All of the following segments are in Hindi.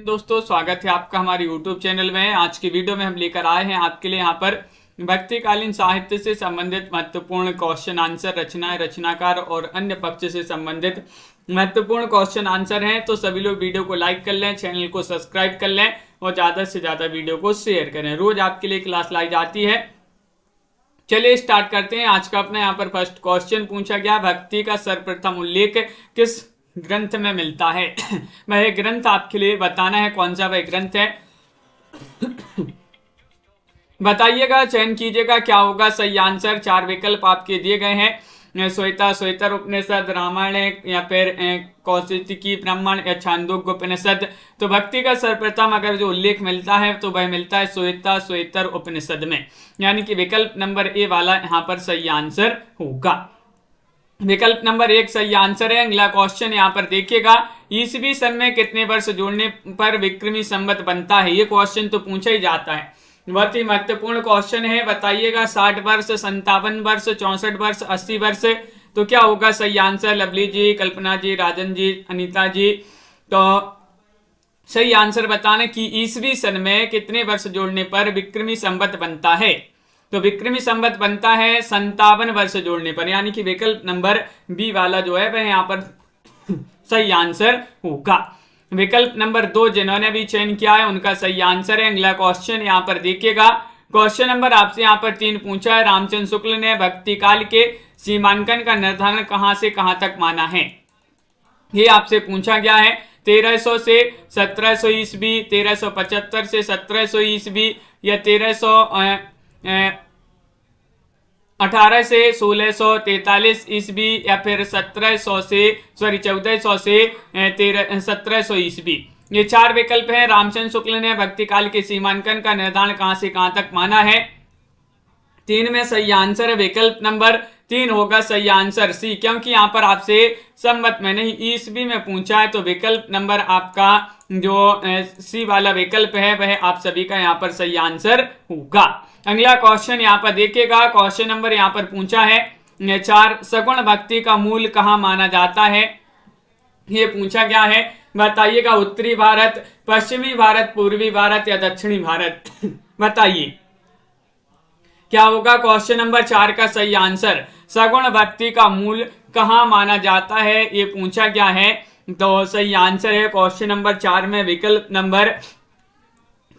दोस्तों, स्वागत है आपका हमारे YouTube चैनल में। आज की वीडियो में हम लेकर आए हैं आपके लिए यहाँ पर भक्तिकालीन साहित्य से संबंधित महत्वपूर्ण क्वेश्चन आंसर, रचनाएं, रचनाकार और अन्य पक्ष से संबंधित महत्वपूर्ण क्वेश्चन आंसर हैं। तो सभी लोग वीडियो को लाइक कर लें, चैनल को सब्सक्राइब कर लें और ज़्यादा से ज़्यादा वीडियो को शेयर करें। रोज आपके लिए क्लास लाई जाती है। चलिए स्टार्ट करते हैं। आज का अपना यहाँ पर फर्स्ट क्वेश्चन पूछा गया, भक्ति का सर्वप्रथम उल्लेख किस ग्रंथ में मिलता है? वह ग्रंथ आपके लिए बताना है, कौन सा वह ग्रंथ है बताइएगा, चयन कीजिएगा, क्या होगा सही आंसर। 4 विकल्प आपके दिए गए हैं, श्वेता श्वेतर उपनिषद, रामायण या फिर कौशिकी ब्राह्मण या छांदोग्य उपनिषद। तो भक्ति का सर्वप्रथम अगर जो उल्लेख मिलता है तो वह मिलता है श्वेता श्वेतर उपनिषद में, यानी कि विकल्प नंबर ए वाला यहाँ पर सही आंसर होगा। विकल्प नंबर 1 सही आंसर है। अगला क्वेश्चन यहाँ पर देखिएगा, ईसवी सन में कितने वर्ष जोड़ने पर विक्रमी संवत बनता है? ये क्वेश्चन तो पूछा ही जाता है, बहुत ही महत्वपूर्ण क्वेश्चन है। बताइएगा 60 वर्ष, 57 वर्ष, 64 वर्ष, 80 वर्ष। तो क्या होगा सही आंसर? लवली जी, कल्पना जी, राजन जी, अनीता जी। तो सही आंसर बताना कि ईसवी सन में कितने वर्ष जोड़ने पर विक्रमी संवत बनता है। तो विक्रमी संवत बनता है 57 वर्ष जोड़ने पर, यानी कि विकल्प नंबर बी वाला जो है वह यहाँ पर सही आंसर होगा। विकल्प नंबर 2 जिन्होंने भी चयन किया है उनका सही आंसर है। अगला क्वेश्चन यहाँ पर देखिएगा, क्वेश्चन नंबर आपसे यहाँ पर 3 पूछा है, रामचंद्र शुक्ल ने भक्ति काल के सीमांकन का निर्धारण कहाँ से कहाँ तक माना है? ये आपसे पूछा गया है। 1300 से 1700 ईस्वी, 1375 से 1700 ईस्वी या 18 से 1643 ईस्वी या फिर 1400 से 1700 ईस्वी। ये 4 विकल्प हैं। रामचंद्र शुक्ल ने भक्ति काल के सीमांकन का निर्धारण कहां से कहां तक माना है? 3 में सही आंसर है, विकल्प नंबर 3 होगा सही आंसर सी, क्योंकि यहाँ पर आपसे संवत में नहीं ईस्वी में पूछा है। तो विकल्प नंबर आपका जो सी वाला विकल्प है वह आप सभी का यहाँ पर सही आंसर होगा। अगला क्वेश्चन यहाँ पर देखिएगा, क्वेश्चन नंबर यहाँ पर पूछा है 4 सगुण भक्ति का मूल कहाँ माना जाता है? ये पूछा गया है। बताइएगा उत्तरी भारत, पश्चिमी भारत, पूर्वी भारत या दक्षिणी भारत। बताइए क्या होगा क्वेश्चन नंबर 4 का सही आंसर। सगुण भक्ति का मूल कहाँ माना जाता है ये पूछा गया है। तो सही आंसर है क्वेश्चन नंबर 4 में विकल्प नंबर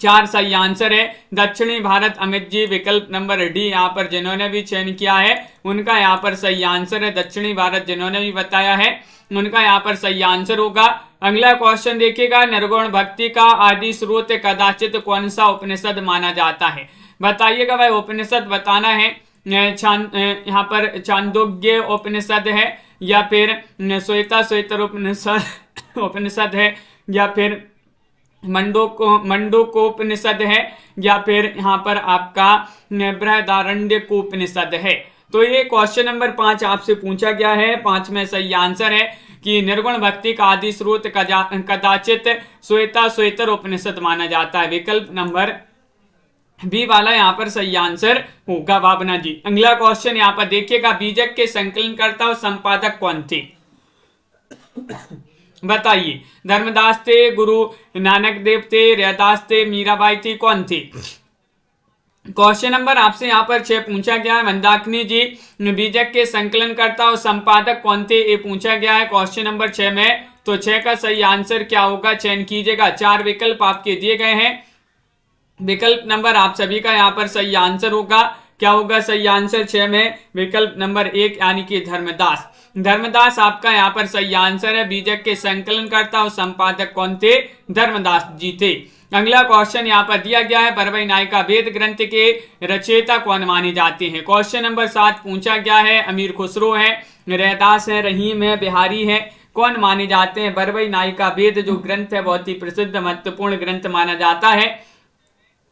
4 सही आंसर है। दक्षिणी भारत, अमित जी। विकल्प नंबर डी यहाँ पर जिन्होंने भी चयन किया है उनका यहाँ पर सही आंसर है। दक्षिणी भारत जिन्होंने भी बताया है उनका यहाँ पर सही आंसर होगा। अगला क्वेश्चन देखिएगा, निर्गुण भक्ति का आदि स्रोत कदाचित कौन सा उपनिषद माना जाता है? बताइएगा वह उपनिषद बताना है। यहाँ पर छांदोग्य उपनिषद है या फिर श्वेता श्वेतर उपनिषद है या फिर मंडूकोपनिषद है या फिर यहाँ पर आपका बृहदारण्यकोपनिषद है। तो ये क्वेश्चन नंबर 5 आपसे पूछा गया है। 5 में सही आंसर है कि निर्गुण भक्ति का आदि स्रोत कदाचित श्वेता श्वेतर उपनिषद माना जाता है। विकल्प नंबर बी वाला यहाँ पर सही आंसर होगा भावना जी। अगला क्वेश्चन यहाँ पर देखिएगा, बीजक के संकलनकर्ता और संपादक कौन थे? बताइए। धर्मदास थे, गुरु नानक देव थे, रैदास थे, मीराबाई थी, कौन थी? क्वेश्चन नंबर आपसे यहाँ पर 6 पूछा गया है, मंदाकिनी जी। बीजक के संकलनकर्ता और संपादक कौन थे ये पूछा गया है क्वेश्चन नंबर 6 में। तो 6 का सही आंसर क्या होगा? चयन कीजिएगा। 4 विकल्प आपके दिए गए हैं। विकल्प नंबर आप सभी का यहाँ पर सही आंसर होगा। क्या होगा सही आंसर 6 में? विकल्प नंबर 1 यानी कि धर्मदास। धर्मदास आपका यहाँ पर सही आंसर है। बीजक के संकलनकर्ता और संपादक कौन थे? धर्मदास जी थे। अगला क्वेश्चन यहाँ पर दिया गया है, बरबई नायिका वेद ग्रंथ के रचयिता कौन माने जाते हैं? क्वेश्चन नंबर 7 पूछा गया है, अमीर खुसरो है, रैदास है, रहीम है, बिहारी है, कौन माने जाते हैं? बरबई नायिका वेद जो ग्रंथ है बहुत ही प्रसिद्ध महत्वपूर्ण ग्रंथ माना जाता है।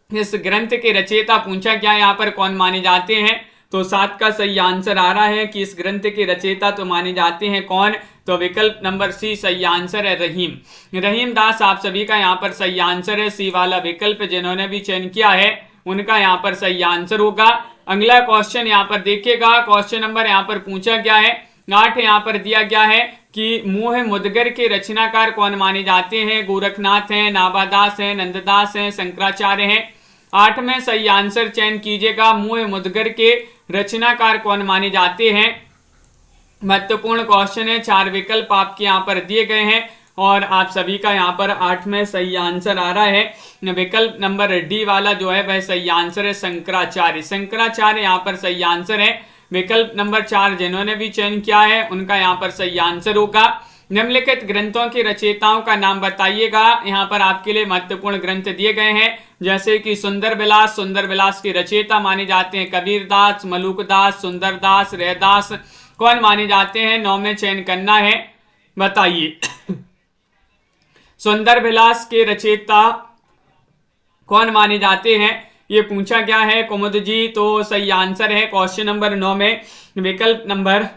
इस ग्रंथ के रचयिता पूछा गया यहाँ पर कौन माने जाते हैं? तो 7 का सही आंसर आ रहा है कि इस ग्रंथ के रचयिता तो माने जाते हैं कौन? तो विकल्प नंबर सी सही आंसर है, रहीम। रहीम दास आप सभी का यहाँ पर सही आंसर है। सी वाला विकल्प जिन्होंने भी चयन किया है उनका यहाँ पर सही आंसर होगा। अगला क्वेश्चन यहाँ पर देखिएगा, क्वेश्चन नंबर यहाँ पर पूछा गया है 8 यहाँ पर दिया गया है, कि मोह मुद्गर के रचनाकार कौन माने जाते हैं? गोरखनाथ हैं, नाभादास हैं, नंददास हैं, शंकराचार्य हैं। 8 में सही आंसर चयन कीजिएगा। मोह मुद्गर के रचनाकार कौन माने जाते हैं? महत्वपूर्ण क्वेश्चन है, 4 विकल्प आपके यहाँ पर दिए गए हैं और आप सभी का यहाँ पर 8 में सही आंसर आ रहा है। विकल्प नंबर डी वाला जो है वह सही आंसर है, शंकराचार्य। शंकराचार्य यहाँ पर सही आंसर है। विकल्प नंबर 4 जिन्होंने भी चयन किया है उनका यहाँ पर सही आंसर होगा। निम्नलिखित ग्रंथों के रचयिताओं का नाम बताइएगा। यहाँ पर आपके लिए महत्वपूर्ण ग्रंथ दिए गए हैं, जैसे कि सुंदर विलास। सुंदर विलास के रचयिता माने जाते हैं कबीरदास, मलुकदास, सुंदरदास, रैदास। कौन माने जाते हैं? 9 में चयन करना है, बताइए। सुंदर विलास के रचयिता कौन माने जाते हैं, ये पूछा गया है कुमुद जी। तो सही आंसर है क्वेश्चन नंबर 9 में विकल्प नंबर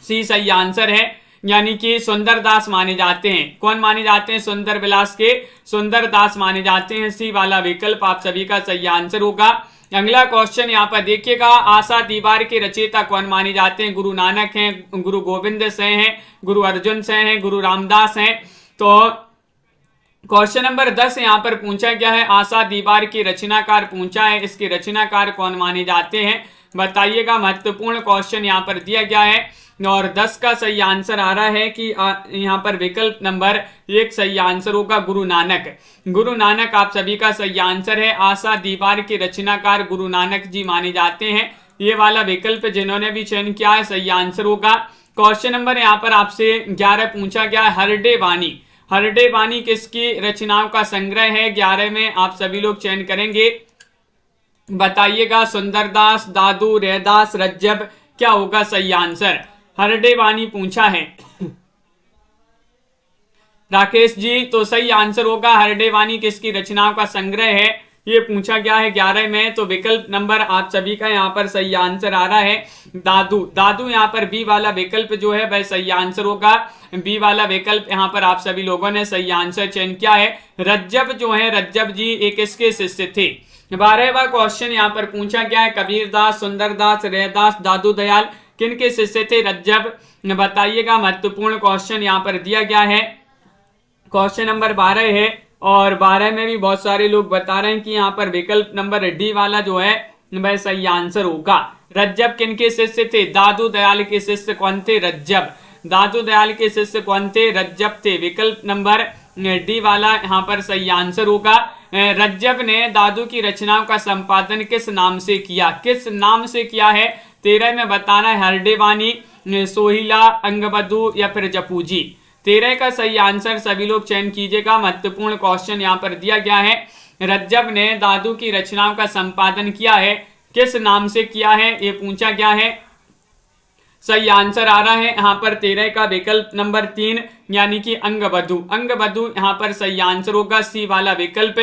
सी सही आंसर है, यानी कि सुंदरदास माने जाते हैं। कौन माने जाते हैं? सुंदर विलास के सुंदरदास माने जाते हैं। सी वाला विकल्प आप सभी का सही आंसर होगा। अगला क्वेश्चन यहाँ पर देखिएगा, आशा दीवार के रचयिता कौन माने जाते हैं? गुरु नानक हैं, गुरु गोविंद सिंह हैं, गुरु अर्जुन सिंह हैं, गुरु रामदास हैं। तो क्वेश्चन नंबर 10 यहाँ पर पूछा गया है, आशा दीवार की रचनाकार पूछा है, इसके रचनाकार कौन माने जाते हैं, बताइएगा। महत्वपूर्ण क्वेश्चन यहाँ पर दिया गया है और 10 का सही आंसर आ रहा है कि यहाँ पर विकल्प नंबर 1 सही आंसर होगा, गुरु नानक। गुरु नानक आप सभी का सही आंसर है। आशा दीवार के रचनाकार गुरु नानक जी माने जाते हैं। ये वाला विकल्प जिन्होंने भी चयन किया है सही आंसर होगा। क्वेश्चन नंबर यहाँ पर आपसे 11 पूछा गया, हरडे वाणी। हरडे वाणी किसकी रचनाओं का संग्रह है? 11 में आप सभी लोग चयन करेंगे, बताइएगा। सुंदरदास, दादू, रैदास, रज्जब, क्या होगा सही आंसर? हरडे वाणी पूछा है राकेश जी, तो सही आंसर होगा हरडे वाणी किसकी रचनाओं का संग्रह है, ये पूछा गया है 11 में। तो विकल्प नंबर आप सभी का यहाँ पर सही आंसर आ रहा है, दादू। दादू यहाँ पर बी वाला विकल्प जो है वह सही आंसर होगा। बी वाला विकल्प यहाँ पर आप सभी लोगों ने सही आंसर चयन किया है। रज्जब जो है, रज्जब जी एक किसके शिष्य थे? 12वां क्वेश्चन यहाँ पर पूछा गया है, कबीरदास, सुंदरदास, रैदास, दादू दयाल किन के शिष्य थे रज्जब, बताइएगा। महत्वपूर्ण क्वेश्चन यहाँ पर दिया गया है। क्वेश्चन नंबर 12 है और 12 में भी बहुत सारे लोग बता रहे हैं कि यहाँ पर विकल्प नंबर डी वाला जो है वह सही आंसर होगा। रज्जब किन के शिष्य थे? दादू दयाल के शिष्य कौन थे? रज्जब। दादू दयाल के शिष्य कौन थे? रज्जब थे। विकल्प नंबर डी वाला यहाँ पर सही आंसर होगा। रज्जब ने दादू की रचनाओं का संपादन किस नाम से किया? किस नाम से किया है? 13 में बताना है, हरडे वाणी, सोहिला, अंगबधू या फिर जपूजी। 13 का सही आंसर सभी लोग चयन कीजिएगा। महत्वपूर्ण क्वेश्चन यहाँ पर दिया गया है, रज्जब ने दादू की रचनाओं का संपादन किया है, किस नाम से किया है ये पूछा गया है। सही आंसर आ रहा है यहाँ पर 13 का विकल्प नंबर 3 यानी कि अंगबधू। अंगबधू यहाँ पर सही आंसर होगा। सी वाला विकल्प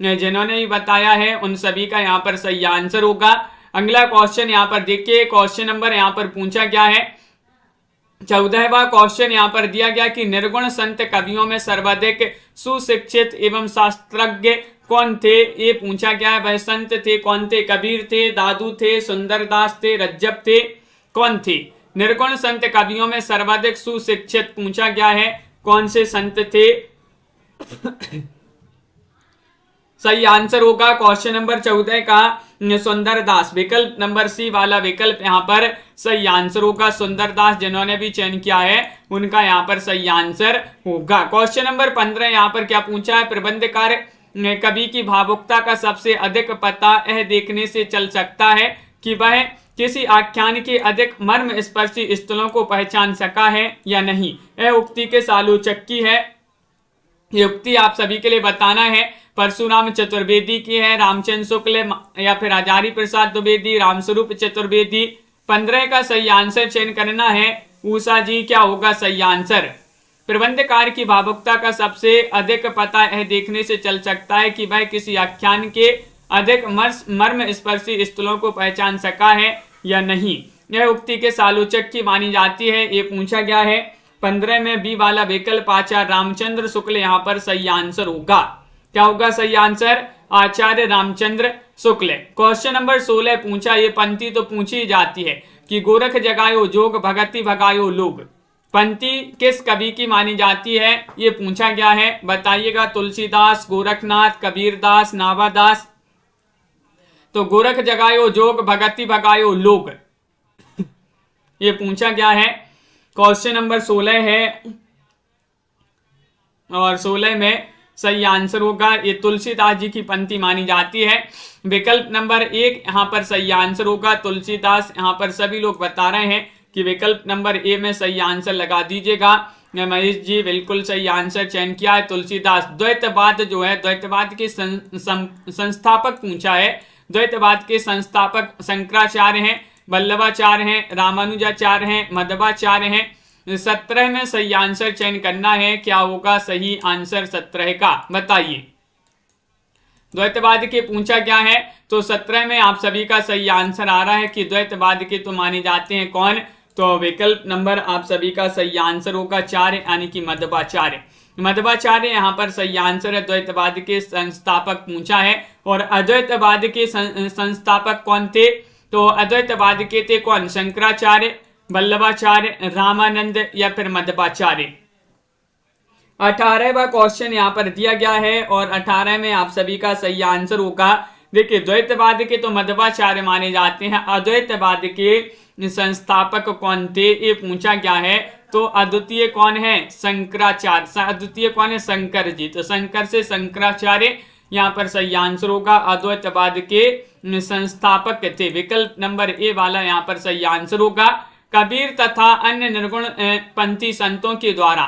जिन्होंने भी बताया है उन सभी का यहाँ पर सही आंसर होगा। अगला क्वेश्चन यहाँ पर देखिए, क्वेश्चन नंबर यहाँ पर पूछा गया है 14वां क्वेश्चन यहाँ पर दिया गया कि निर्गुण संत कवियों में सर्वाधिक सुशिक्षित एवं शास्त्रज्ञ कौन थे, ये पूछा गया है। वह संत थे, कौन थे? कबीर थे, दादू थे, सुंदरदास थे, रज्जब थे, कौन थे? निर्गुण संत कवियों में सर्वाधिक सुशिक्षित पूछा गया है, कौन से संत थे? सही आंसर होगा क्वेश्चन नंबर 14 का सुंदरदास। विकल्प नंबर सी वाला विकल्प यहाँ पर सही आंसर होगा। सुंदरदास जिन्होंने भी चयन किया है उनका यहाँ पर सही आंसर होगा। क्वेश्चन नंबर 15 यहाँ पर क्या पूछा है, प्रबंधकार कवि की भावुकता का सबसे अधिक पता यह देखने से चल सकता है कि वह किसी आख्यान के अधिक मर्म स्पर्शी स्थलों को पहचान सका है या नहीं। यह उक्ति के आलोचक की है, ये उक्ति आप सभी के लिए बताना है। परशुराम चतुर्वेदी की है, रामचंद्र शुक्ल या फिर हजारी प्रसाद द्विवेदी, रामस्वरूप चतुर्वेदी। 15 का सही आंसर चयन करना है। उषा जी, क्या होगा सही आंसर? प्रबंधकार की भावुकता का सबसे अधिक पता यह देखने से चल सकता है कि वह किसी आख्यान के अधिक मर्म स्पर्शी स्थलों को पहचान सका है या नहीं। यह उक्ति के आलोचक की मानी जाती है, ये पूछा गया है। 15 में बी वाला विकल्प आचार्य रामचंद्र शुक्ल यहाँ पर सही आंसर होगा। क्या होगा सही आंसर? आचार्य रामचंद्र शुक्ल। क्वेश्चन नंबर 16 पूछा, ये पंक्ति तो पूछी जाती है कि गोरख जगायो जोग भगति भगायो लोग। पंक्ति किस कवि की मानी जाती है, ये पूछा गया है। बताइएगा तुलसीदास, गोरखनाथ, कबीरदास, नाभादास। तो गोरख जगायो जोग, भगति भगायो लोग, ये पूछा गया है। क्वेश्चन नंबर 16 है और 16 में सही आंसर होगा, ये तुलसीदास जी की पंक्ति मानी जाती है। विकल्प नंबर 1 यहाँ पर सही आंसर होगा, तुलसीदास। यहाँ पर सभी लोग बता रहे हैं कि विकल्प नंबर ए में सही आंसर लगा दीजिएगा। महेश जी बिल्कुल सही आंसर चयन किया है, तुलसीदास। द्वैतवाद जो है, द्वैतवाद के संस्थापक पूछा है। द्वैतवाद के संस्थापक शंकराचार्य हैं, वल्लभाचार्य हैं, रामानुजाचार्य हैं, मध्वाचार्य हैं। 17 में सही आंसर चयन करना है, क्या होगा सही आंसर 17 का, बताइए। द्वैतवाद के पूछा क्या है, तो 17 में आप सभी का सही आंसर आ रहा है कि द्वैतवाद के तो माने जाते हैं कौन, तो विकल्प नंबर आप सभी का सही आंसर होगा 4 यानी कि मध्वाचार्य। मध्वाचार्य यहाँ पर सही आंसर है, द्वैतवाद के संस्थापक पूछा है। और अद्वैतवाद के संस्थापक कौन थे, तो अद्वैतवाद के थे कौन, शंकराचार्य, वल्लभाचार्य, रामानंद या फिर मध्वाचार्य। 18वां क्वेश्चन यहाँ पर दिया गया है और 18 में आप सभी का सही आंसर होगा। देखिए द्वैतवाद के तो मध्वाचार्य माने जाते हैं, अद्वैतवाद के संस्थापक कौन थे ये पूछा गया है। तो अद्वितीय कौन है, शंकराचार्य। अद्वितीय कौन है, शंकर जी। तो शंकर से शंकराचार्य यहाँ पर सही आंसर होगा, अद्वैतवाद के संस्थापक थे। विकल्प नंबर ए वाला यहाँ पर सही आंसर होगा। कबीर तथा अन्य निर्गुण पंथी संतों के द्वारा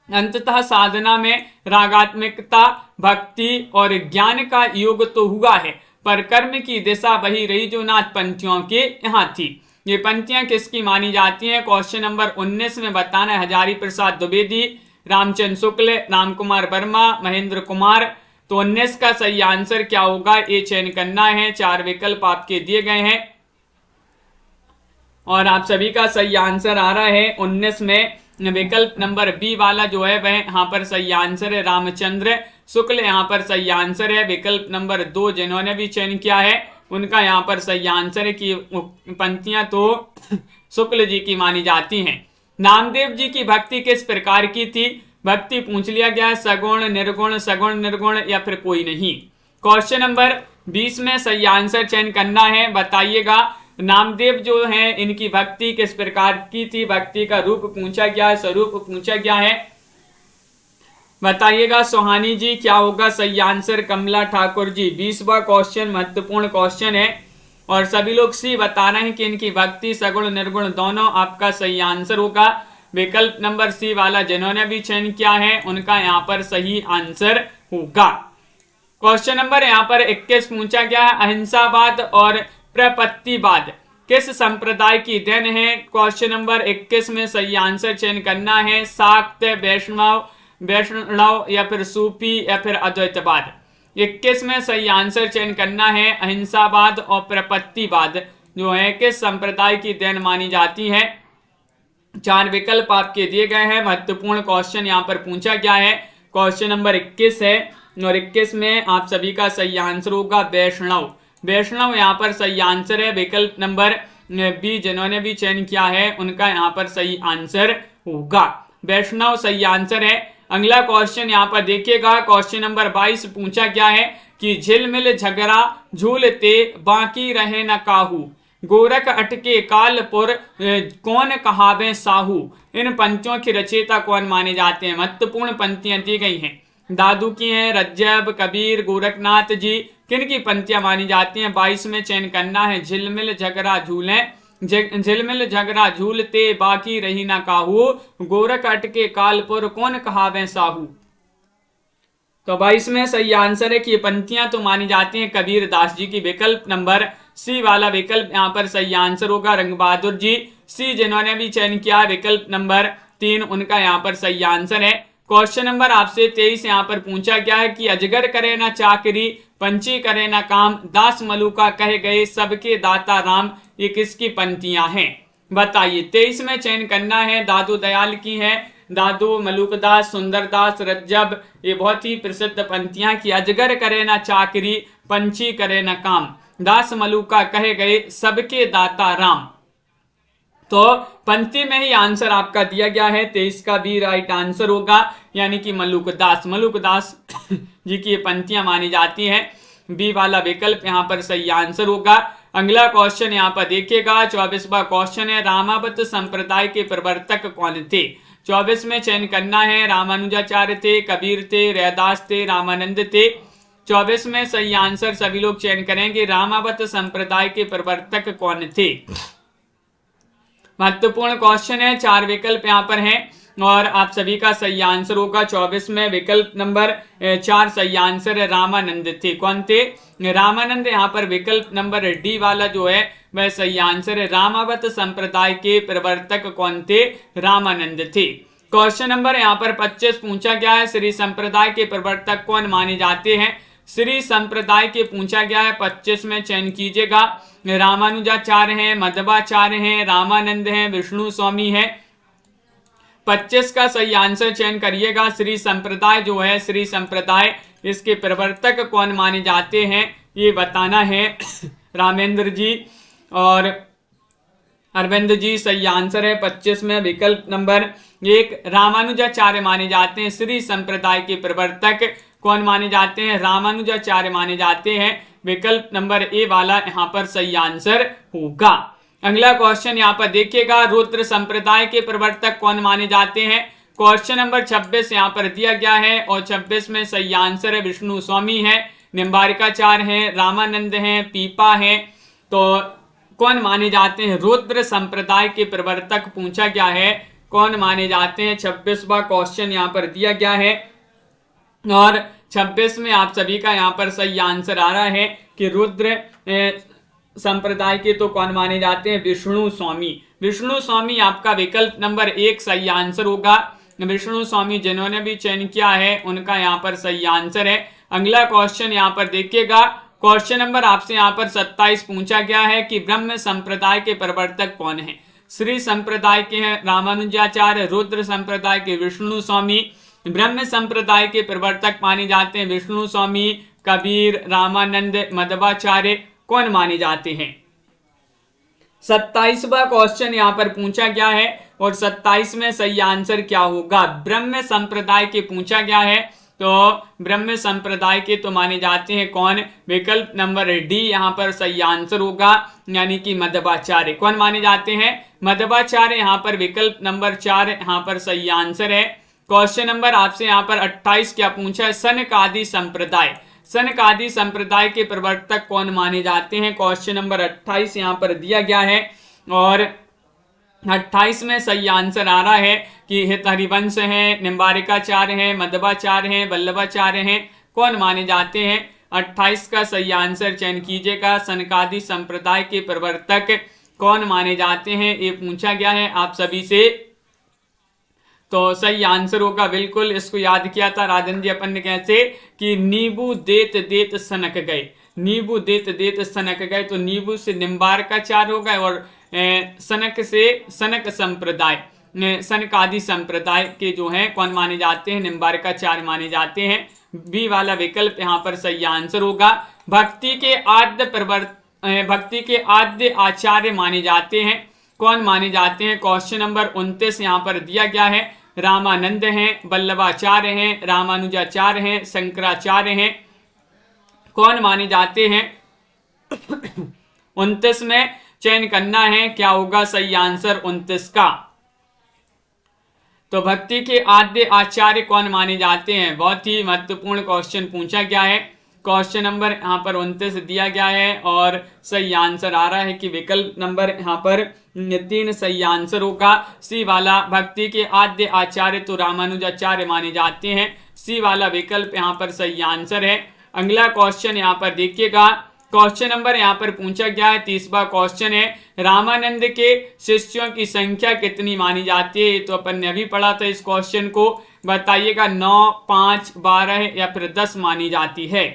अंततः साधना में रागात्मिकता, भक्ति और ज्ञान का योग तो हुआ है, पर कर्म की दिशा वही रही जो नाथ पंथियों के यहाँ थी। ये पंक्तियां किसकी मानी जाती हैं, क्वेश्चन नंबर 19 में बताना है। हजारी प्रसाद द्विवेदी, रामचंद्र शुक्ल, राम कुमार वर्मा, महेंद्र कुमार। तो 19 का सही आंसर क्या होगा, ये चयन करना है। 4 विकल्प आपके दिए गए हैं और आप सभी का सही आंसर आ रहा है 19 में विकल्प नंबर बी वाला जो है वह यहाँ पर सही आंसर है, रामचंद्र शुक्ल यहाँ पर सही आंसर है। विकल्प नंबर 2 जिन्होंने भी चयन किया है उनका यहाँ पर सही आंसर है कि पंक्तियां तो शुक्ल जी की मानी जाती हैं। नामदेव जी की भक्ति किस प्रकार की थी, भक्ति पूछ लिया गया है, सगुण, निर्गुण, सगुण निर्गुण या फिर कोई नहीं। क्वेश्चन नंबर 20 में सही आंसर चयन करना है, बताइएगा। नामदेव जो हैं इनकी भक्ति किस प्रकार की थी, भक्ति का रूप पूछा गया है, स्वरूप पूछा गया है, बताइएगा। सोहानी जी क्या होगा सही आंसर, कमला ठाकुर जी। 20वां क्वेश्चन महत्वपूर्ण क्वेश्चन है और सभी लोग सी बता रहे हैं कि इनकी भक्ति सगुण निर्गुण दोनों, आपका सही आंसर होगा विकल्प नंबर सी वाला। जिन्होंने भी चयन किया है उनका यहाँ पर सही आंसर होगा। क्वेश्चन नंबर यहाँ पर 21 पूछा गया है, अहिंसावाद और प्रपत्तिवाद किस संप्रदाय की देन है। क्वेश्चन नंबर 21 में सही आंसर चयन करना है, शाक्त, वैष्णव या फिर सूफी या फिर अद्वैतवाद। 21 में सही आंसर चयन करना है, अहिंसावाद और प्रपत्तिवाद जो है किस संप्रदाय की देन मानी जाती है। 4 विकल्प आपके दिए गए हैं। महत्वपूर्ण क्वेश्चन यहाँ पर पूछा गया है, क्वेश्चन नंबर 21 है और 21 में आप सभी का सही आंसर होगा वैष्णव। वैष्णव यहाँ पर सही आंसर है। विकल्प नंबर बी जिन्होंने भी चयन किया है उनका यहाँ पर सही आंसर होगा, वैष्णव सही आंसर है। अगला क्वेश्चन यहाँ पर देखिएगा, क्वेश्चन नंबर 22 पूछा गया है कि झिलमिल झगड़ा झूलते बाकी रहे न काहू, गोरख अटके कालपुर कौन कहावे साहू। इन पंक्तियों की रचयिता कौन माने जाते हैं। महत्वपूर्ण पंक्तियां दी गई हैं, दादू की हैं, रज्जब, कबीर, गोरखनाथ जी। किन की पंक्तियां मानी जाती हैं, 22 में चयन करना है। झिलमिल झगड़ा झूले, झिलमिल झगड़ा झूलते बाकी रही ना काहू, गोरख अटके कालपुर कौन कहावे साहू। तो 22 में सही आंसर है कि ये पंक्तियां तो मानी जाती हैं कबीर दास जी की। विकल्प नंबर सी वाला विकल्प यहाँ पर सही आंसर होगा, रंग बहादुर जी। सी जिन्होंने भी चयन किया विकल्प नंबर 3 उनका यहाँ पर सही आंसर है। क्वेश्चन नंबर आपसे 23 यहाँ पर पूछा गया है कि अजगर करे ना चाकरी, पंछी करे ना काम, दास मलुका कहे गए सबके दाता राम। ये किसकी पंक्तियां हैं बताइए। 23 में चयन करना है, दादू दयाल की है, दादू मलुकदास, सुंदरदास, रज्जब। ये बहुत ही प्रसिद्ध पंक्तियां कि अजगर करे ना चाकरी, पंछी करे ना काम, दास मलुका कहे गए सबके दाता राम। तो पंक्ति में ही आंसर आपका दिया गया है, 23 का भी राइट आंसर होगा, यानी कि मलुकदास जी की ये पंक्तियां मानी जाती हैं। बी वाला विकल्प यहाँ पर सही आंसर होगा। अगला क्वेश्चन यहाँ पर देखिएगा, 24वां क्वेश्चन है, रामावत संप्रदाय के प्रवर्तक कौन थे? 24 में चयन करना है, रामानुजाचार्य थे, कबीर थे, रैदास थे, रामानंद थे। 24 में सही आंसर सभी लोग चयन करेंगे, रामावत संप्रदाय के प्रवर्तक कौन थे। महत्वपूर्ण क्वेश्चन है, 4 विकल्प यहाँ पर हैं और आप सभी का सही आंसर होगा। 24 में विकल्प नंबर 4 सही आंसर है, रामानंद थे। कौन थे? रामानंद। यहाँ पर विकल्प नंबर डी वाला जो है वह सही आंसर है, रामावत संप्रदाय के प्रवर्तक कौन थे? रामानंद थे। क्वेश्चन नंबर यहाँ पर 25 पूछा गया है, श्री संप्रदाय के प्रवर्तक कौन माने जाते हैं? श्री संप्रदाय के पूछा गया है, 25 में चयन कीजिएगा। रामानुजाचार्य हैं, मध्वाचार्य हैं, रामानंद हैं, विष्णु स्वामी है। 25 का सही आंसर चयन करिएगा। श्री संप्रदाय जो है, श्री संप्रदाय, इसके प्रवर्तक कौन माने जाते हैं ये बताना है। रामेंद्र जी और अरविंद जी सही आंसर है। 25 में विकल्प नंबर 1 रामानुजाचार्य माने जाते हैं। श्री संप्रदाय के प्रवर्तक कौन माने जाते हैं? रामानुजाचार्य माने जाते हैं। विकल्प नंबर ए वाला यहाँ पर सही आंसर होगा। अगला क्वेश्चन यहाँ पर देखिएगा, रुद्र संप्रदाय के प्रवर्तक कौन माने जाते हैं? क्वेश्चन नंबर 26 यहाँ पर दिया गया है और 26 में सही आंसर है, विष्णु स्वामी है, निम्बारिकाचार्य हैं, रामानंद हैं, पीपा हैं। तो कौन माने जाते हैं? रुद्र संप्रदाय के प्रवर्तक पूछा गया है, कौन माने जाते हैं? 26वां क्वेश्चन यहाँ पर दिया गया है और 26 में आप सभी का यहाँ पर सही आंसर आ रहा है कि रुद्र संप्रदाय के तो कौन माने जाते हैं? विष्णु स्वामी। विष्णु स्वामी आपका विकल्प नंबर 1 सही आंसर होगा। विष्णु स्वामी जिन्होंने भी चयन किया है उनका यहाँ पर सही आंसर है। अगला क्वेश्चन यहाँ पर देखिएगा, क्वेश्चन नंबर आपसे यहाँ पर 27 पूछा गया है कि ब्रह्म संप्रदाय के प्रवर्तक कौन है? श्री संप्रदाय के हैं रामानुजाचार्य, रुद्र संप्रदाय के विष्णु स्वामी, ब्रह्म संप्रदाय के प्रवर्तक माने जाते हैं विष्णु स्वामी, कबीर, रामानंद, मध्वाचार्य कौन माने जाते हैं? 27वां क्वेश्चन यहाँ पर पूछा गया है और 27 में सही आंसर क्या होगा? ब्रह्म संप्रदाय के पूछा गया है, तो ब्रह्म संप्रदाय के तो माने जाते हैं कौन? विकल्प नंबर डी यहाँ पर सही आंसर होगा, यानी कि मध्वाचार्य। कौन माने जाते हैं? मध्वाचार्य। यहाँ पर विकल्प नंबर 4 यहाँ पर सही आंसर है। क्वेश्चन नंबर आपसे यहाँ पर 28 क्या पूछा है? सनकादि संप्रदाय, सनकादि संप्रदाय के प्रवर्तक कौन माने जाते हैं? क्वेश्चन नंबर 28 यहाँ पर दिया गया है और 28 में सही आंसर आ रहा है कि हरिवंश हैं, निम्बारिकाचार्य हैं, मध्वाचार्य हैं, वल्लभाचार्य हैं, कौन माने जाते हैं? 28 का सही आंसर चयन कीजिएगा। सनकादि संप्रदाय के प्रवर्तक कौन माने जाते हैं ये पूछा गया है आप सभी से, तो सही आंसर होगा। बिल्कुल इसको याद किया था राजन जी अपन ने कैसे कि नींबू देत देत सनक गए, नींबू देत देत सनक गए, तो नींबू से निम्बारकाचार्य हो गए और सनक से सनक संप्रदाय, सनकादि संप्रदाय के जो हैं कौन माने जाते हैं? निम्बारकाचार्य माने जाते हैं। बी वाला विकल्प यहाँ पर सही आंसर होगा। भक्ति के आद्य आचार्य माने जाते हैं, कौन माने जाते हैं? क्वेश्चन नंबर 29 यहाँ पर दिया गया है। रामानंद हैं, वल्लभाचार्य हैं, रामानुजाचार्य हैं, शंकराचार्य हैं, कौन माने जाते हैं? 29 में चयन करना है, क्या होगा सही आंसर 29 का? तो भक्ति के आद्य आचार्य कौन माने जाते हैं? बहुत ही महत्वपूर्ण क्वेश्चन पूछा गया है। क्वेश्चन नंबर यहाँ पर 29 दिया गया है और सही आंसर आ रहा है कि विकल्प नंबर यहाँ पर 3 सही आंसर होगा। सी वाला भक्ति के आद्य आचार्य तो रामानुजाचार्य माने जाते हैं, सी वाला विकल्प यहाँ पर सही आंसर है। अगला क्वेश्चन यहाँ पर देखिएगा, क्वेश्चन नंबर यहाँ पर पूछा गया है 30वां क्वेश्चन है, रामानंद के शिष्यों की संख्या कितनी मानी जाती है? तो अपन ने अभी पढ़ा था इस क्वेश्चन को, बताइएगा 9, 5, 12 या फिर 10 मानी जाती है।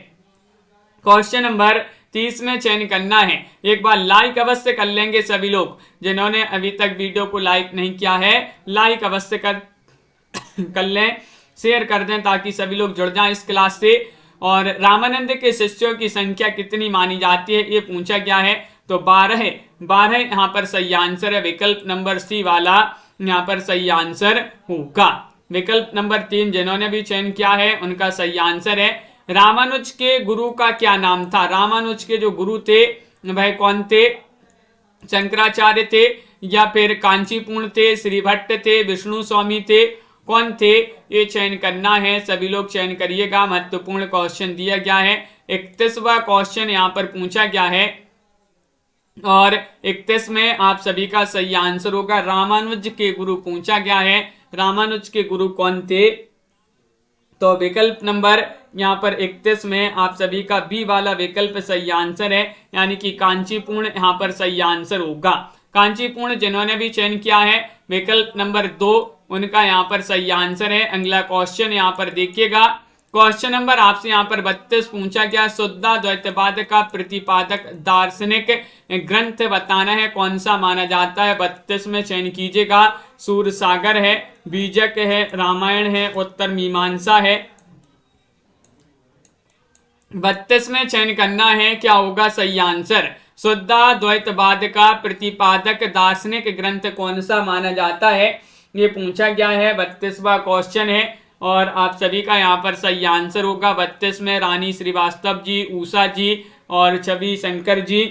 क्वेश्चन नंबर 30 में चयन करना है। एक बार लाइक अवश्य कर लेंगे सभी लोग, जिन्होंने अभी तक वीडियो को लाइक नहीं किया है लाइक अवश्य कर लें, शेयर कर दें ताकि सभी लोग जुड़ जाएं इस क्लास से। और रामानंद के शिष्यों की संख्या कितनी मानी जाती है ये पूछा गया है, तो 12 12 यहाँ पर सही आंसर है। विकल्प नंबर सी वाला यहाँ पर सही आंसर होगा। विकल्प नंबर 3 जिन्होंने भी चयन किया है उनका सही आंसर है। रामानुज के गुरु का क्या नाम था? रामानुज के जो गुरु थे वह कौन थे? शंकराचार्य थे या फिर कांचीपूर्ण थे, श्रीभट्ट थे, विष्णु स्वामी थे, कौन थे? ये चयन करना है, सभी लोग चयन करिएगा। महत्वपूर्ण क्वेश्चन दिया गया है। 31वां क्वेश्चन यहाँ पर पूछा गया है और 31 में आप सभी का सही आंसर होगा। रामानुज के गुरु पूछा गया है। रामानुज के गुरु कौन थे? तो विकल्प नंबर यहाँ पर 31 में आप सभी का बी वाला विकल्प सही आंसर है, यानी कि कांचीपूर्ण यहाँ पर सही आंसर होगा। कांचीपूर्ण जिन्होंने भी चयन किया है विकल्प नंबर 2 उनका यहाँ पर सही आंसर है। अगला क्वेश्चन यहाँ पर देखिएगा। क्वेश्चन नंबर आपसे यहाँ पर 32 पूछा गया। शुद्धाद्वैतवाद का प्रतिपादक दार्शनिक ग्रंथ बताना है, कौन सा माना जाता है? 32 में चयन कीजिएगा। सूरसागर है, बीजक है, रामायण है, उत्तर मीमांसा है। 32 में चयन करना है, क्या होगा सही आंसर? शुद्धाद्वैतवाद का प्रतिपादक दार्शनिक ग्रंथ कौन सा माना जाता है, ये पूछा गया है। 32वां क्वेश्चन है और आप सभी का यहाँ पर सही आंसर होगा। 32 में रानी श्रीवास्तव जी, उषा जी और छवि शंकर जी।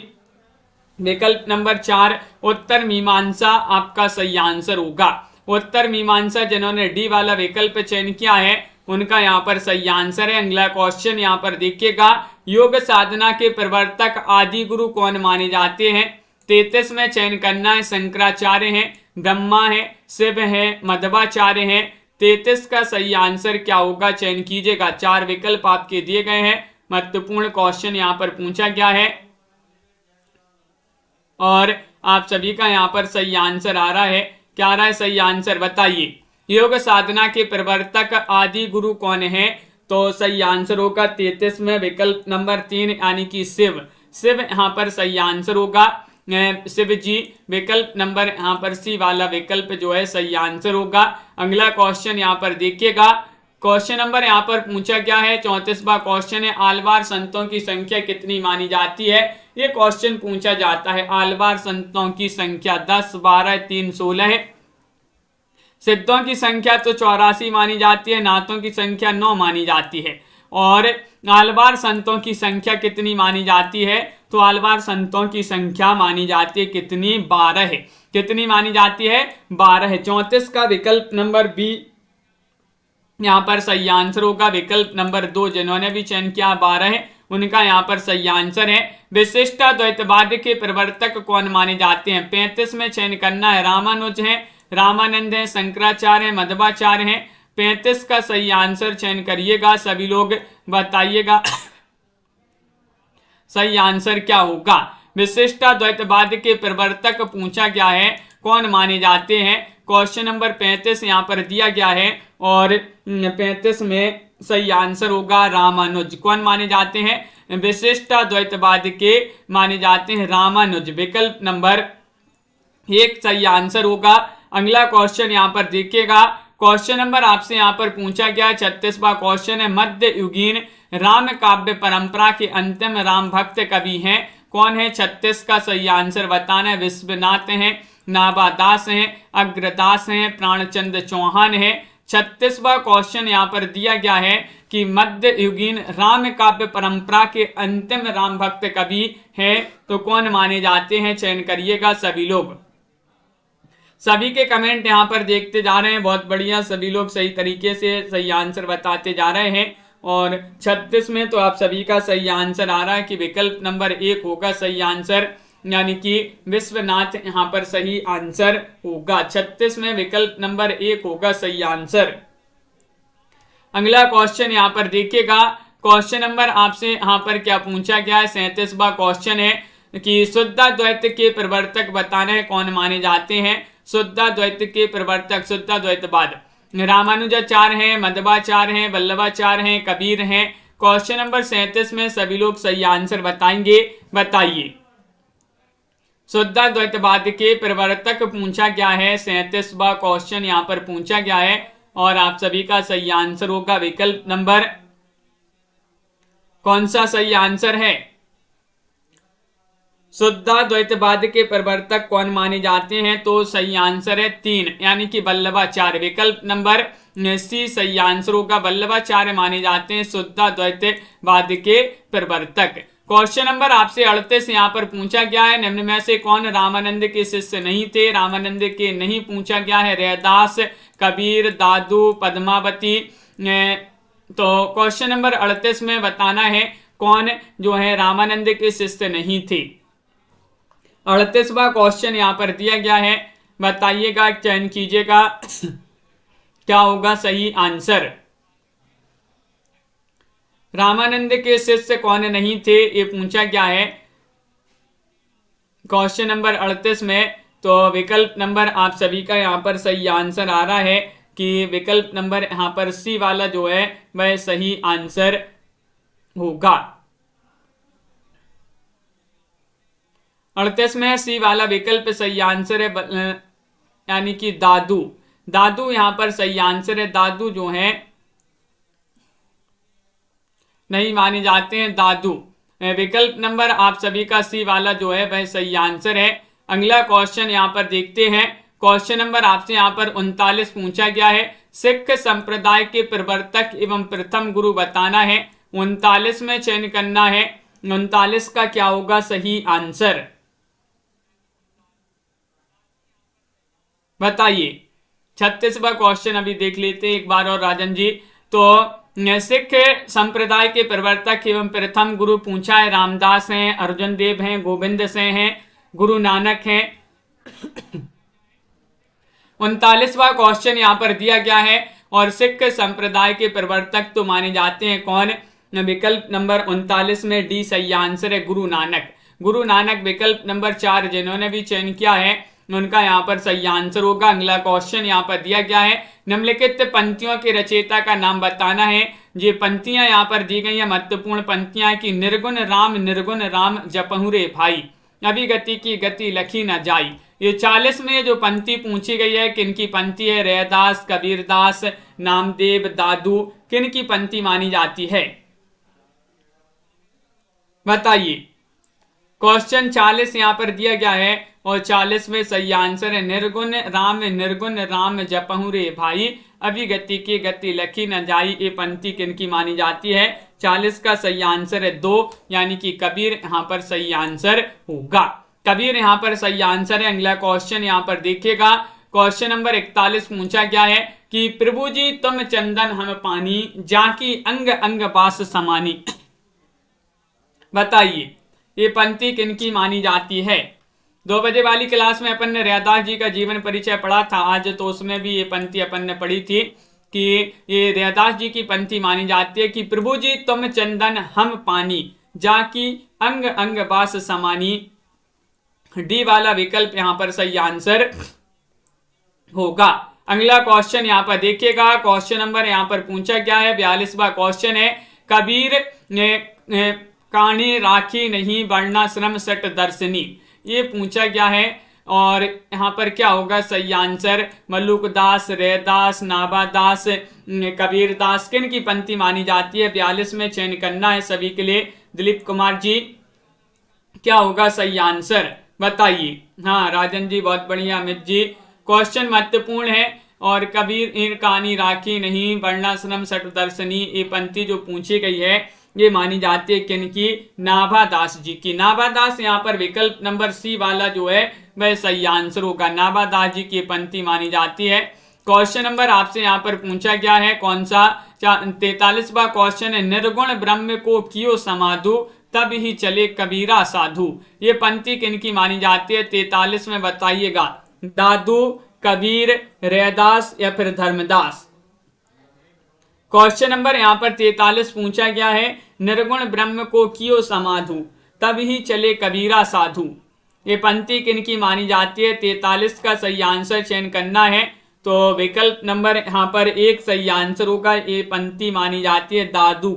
विकल्प नंबर 4 उत्तर मीमांसा आपका सही आंसर होगा। उत्तर मीमांसा जिन्होंने डी वाला विकल्प चयन किया है उनका यहाँ पर सही आंसर है। अगला क्वेश्चन यहाँ पर देखिएगा। योग साधना के प्रवर्तक आदि गुरु कौन माने जाते हैं? 33 में चयन करना है। शंकराचार्य हैं, ब्रह्मा है, शिव है, मध्वाचार्य हैं। 33 का सही आंसर क्या होगा? चयन कीजिएगा। 4 विकल्प आपके दिए गए हैं। महत्वपूर्ण क्वेश्चन यहाँ पर पूछा गया है और आप सभी का यहाँ पर सही आंसर आ रहा है। क्या आ रहा है सही आंसर बताइए? योग साधना के प्रवर्तक आदि गुरु कौन है? तो सही आंसर होगा 33 में विकल्प नंबर 3 यानी कि शिव। शिव यहाँ पर सही आंसर होगा। शिव जी। विकल्प नंबर यहाँ पर सी वाला विकल्प जो है सही आंसर होगा। अगला क्वेश्चन यहाँ पर देखिएगा। क्वेश्चन नंबर यहाँ पर पूछा गया है 34वां क्वेश्चन है। आलवार संतों की संख्या कितनी मानी जाती है? ये क्वेश्चन पूछा जाता है। आलवार संतों की संख्या 10, 12, 3, 16 है। सिद्धों की संख्या तो 84 मानी जाती है। नाथों की संख्या 9 मानी जाती है। और आलवार संतों की संख्या कितनी मानी जाती है? तो आलवार संतों की संख्या मानी जाती है कितनी? 12 है। कितनी मानी जाती है? 12 है। 34 का विकल्प नंबर बी यहाँ पर सही आंसर होगा। विकल्प नंबर 2 जिन्होंने भी चयन किया 12 है उनका यहाँ पर सही आंसर है। विशिष्टाद्वैतवाद के प्रवर्तक कौन माने जाते हैं? 35 में चयन करना है। रामानुज है, रामानंद है, शंकराचार्य है, मध्वाचार्य है। 35 का सही आंसर चयन करिएगा, सभी लोग बताइएगा सही आंसर क्या होगा। विशिष्टाद्वैतवाद के प्रवर्तक पूछा गया है, कौन माने जाते हैं? क्वेश्चन नंबर 35 यहाँ पर दिया गया है और 35 में सही आंसर होगा रामानुज। कौन माने जाते हैं? विशिष्टाद्वैतवाद के माने जाते हैं रामानुज। विकल्प नंबर 1 सही आंसर होगा। अगला क्वेश्चन यहाँ पर देखिएगा। क्वेश्चन नंबर आपसे यहाँ पर पूछा गया 36वां क्वेश्चन है। मध्य युगीन राम काव्य परंपरा के अंतिम राम भक्त कवि हैं, कौन है? 36 का सही आंसर बताना है। विश्वनाथ हैं, नाभादास हैं, अग्रदास हैं, प्राणचंद्र चौहान हैं। 36वां क्वेश्चन यहाँ पर दिया गया है कि मध्य युगीन राम काव्य परंपरा के अंतिम राम भक्त कवि हैं, तो कौन माने जाते हैं? चयन करिएगा सभी लोग। सभी के कमेंट यहाँ पर देखते जा रहे हैं, बहुत बढ़िया। सभी लोग सही तरीके से सही आंसर बताते जा रहे हैं और 36 में तो आप सभी का सही आंसर आ रहा है कि विकल्प नंबर 1 होगा सही आंसर, यानी कि विश्वनाथ यहाँ पर सही आंसर होगा। 36 में विकल्प नंबर 1 होगा सही आंसर। अगला क्वेश्चन यहाँ पर देखिएगा। क्वेश्चन नंबर आपसे यहाँ पर क्या पूछा गया है? 37वां क्वेश्चन है कि शुद्धाद्वैत के प्रवर्तक बताना है, कौन माने जाते हैं? शुद्धाद्वैत के प्रवर्तक, शुद्धाद्वैतवाद रामानुजाचार्य हैं, मध्वाचार्य हैं, वल्लभाचार्य हैं, कबीर हैं। क्वेश्चन नंबर 37 में सभी लोग सही आंसर बताएंगे, बताइए। शुद्धाद्वैतवाद के प्रवर्तक पूछा गया है। 37वां क्वेश्चन यहाँ पर पूछा गया है और आप सभी का सही आंसर होगा विकल्प नंबर, कौन सा सही आंसर है? शुद्धाद्वैतवाद के प्रवर्तक कौन माने जाते हैं? तो सही आंसर है 3 यानी कि वल्लभाचार्य। विकल्प नंबर सी सही आंसर होगा। वल्लभाचार्य माने जाते हैं शुद्धाद्वैतवाद के प्रवर्तक। क्वेश्चन नंबर आपसे 38 यहाँ पर पूछा गया है, निम्न में से कौन रामानंद के शिष्य नहीं थे? रामानंद के नहीं पूछा गया है, रैदास, कबीर, दादू, पद्मावती। तो क्वेश्चन नंबर 38 में बताना है कौन जो है रामानंद के शिष्य नहीं थे। 38वां क्वेश्चन यहाँ पर दिया गया है, बताइएगा, चयन कीजिएगा क्या होगा सही आंसर। रामानंद के शिष्य कौन नहीं थे ये पूछा गया है क्वेश्चन नंबर 38 में। तो विकल्प नंबर आप सभी का यहाँ पर सही आंसर आ रहा है कि विकल्प नंबर यहाँ पर सी वाला जो है वह सही आंसर होगा। 38 में सी वाला विकल्प सही आंसर है, यानी कि दादू। दादू यहाँ पर सही आंसर है। दादू जो है नहीं माने जाते हैं, दादू। विकल्प नंबर आप सभी का सी वाला जो है वह सही आंसर है। अगला क्वेश्चन यहाँ पर देखते हैं। क्वेश्चन नंबर आपसे यहाँ पर 39 पूछा गया है, सिख संप्रदाय के प्रवर्तक एवं प्रथम गुरु बताना है। 39 में चयन करना है, 39 का क्या होगा सही आंसर, बताइए। 36वां क्वेश्चन अभी देख लेते एक बार और राजन जी। तो सिख संप्रदाय के प्रवर्तक एवं प्रथम गुरु पूछा है, रामदास हैं, अर्जुन देव हैं, गोविंद सिंह हैं, गुरु नानक हैं। 39वां क्वेश्चन यहाँ पर दिया गया है और सिख संप्रदाय के प्रवर्तक तो माने जाते हैं कौन? विकल्प नंबर 39 में डी सही आंसर है, गुरु नानक। गुरु नानक विकल्प नंबर 4 जिन्होंने भी चयन किया है उनका यहाँ पर सही आंसर होगा। अगला क्वेश्चन यहाँ पर दिया गया है, निम्नलिखित पंक्तियों के रचयिता का नाम बताना है। ये पंक्तियां यहाँ पर दी गई हैं, महत्वपूर्ण पंक्तियां की, निर्गुण राम जपहु रे भाई, अभिगति की गति लखी न जाई। ये 40 में जो पंक्ति पूछी गई है किनकी पंक्ति है? रैदास, कबीरदास, नामदेव, दादू, किनकी पंक्ति मानी जाती है, बताइए। क्वेश्चन 40 यहाँ पर दिया गया है और 40 में सही आंसर है, निर्गुण राम जपहु रे भाई, अभिगति की गति लखी न जाई। ये पंक्ति किनकी मानी जाती है? 40 का सही आंसर है 2 यानी कि कबीर यहाँ पर सही आंसर होगा। कबीर यहाँ पर सही आंसर है। अगला क्वेश्चन यहाँ पर देखिएगा, क्वेश्चन नंबर 41 पूछा गया है कि प्रभु जी तुम चंदन हम पानी, जाकी अंग अंग बास समानी, बताइए ये पंक्ति किनकी मानी जाती है? 2 बजे वाली क्लास में अपन ने रैदास जी का जीवन परिचय पढ़ा था आज, तो उसमें भी ये पंक्ति अपन ने पढ़ी थी कि ये रैदास जी की पंक्ति मानी जाती है कि प्रभु जी तुम चंदन हम पानी, जाकी अंग अंग बास समानी। डी वाला विकल्प यहाँ पर सही आंसर होगा। अगला क्वेश्चन यहाँ पर देखिएगा, क्वेश्चन नंबर यहाँ पर पूछा गया है 42वां क्वेश्चन है, कबीर ने काणी राखी नहीं वर्णाश्रम सट दर्शनी, ये पूछा गया है और यहाँ पर क्या होगा सही आंसर? मल्लुकदास, रैदास, नाभादास, कबीरदास, किन की पंक्ति मानी जाती है? 42 में चयन करना है सभी के लिए। दिलीप कुमार जी क्या होगा सही आंसर, बताइए। हाँ राजन जी बहुत बढ़िया। अमित जी क्वेश्चन महत्वपूर्ण है और कबीर इन कहानी राखी नहीं वर्णाश्रम सट दर्शनी, ये पंक्ति जो पूछी गई है ये मानी जाती है किनकी? नाभादास जी की। नाभादास यहाँ पर विकल्प नंबर सी वाला जो है वह सही आंसर होगा। नाभादास जी की पंक्ति मानी जाती है। क्वेश्चन नंबर आपसे यहाँ पर पूछा गया है कौन सा? 43वां क्वेश्चन है, निर्गुण ब्रह्म को कियो समाधु, तब ही चले कबीरा साधु, ये पंक्ति किनकी मानी जाती है? 43 में बताइएगा। दादू, कबीर, रैदास या फिर धर्मदास। क्वेश्चन नंबर यहाँ पर 43 पूछा गया है, निर्गुण ब्रह्म को कियो समाधु, तब ही चले कबीरा साधु, ये पंक्ति किनकी मानी जाती है? 43 का सही आंसर चयन करना है। तो विकल्प नंबर यहाँ पर 1 सही आंसर होगा। ये पंक्ति मानी जाती है दादू,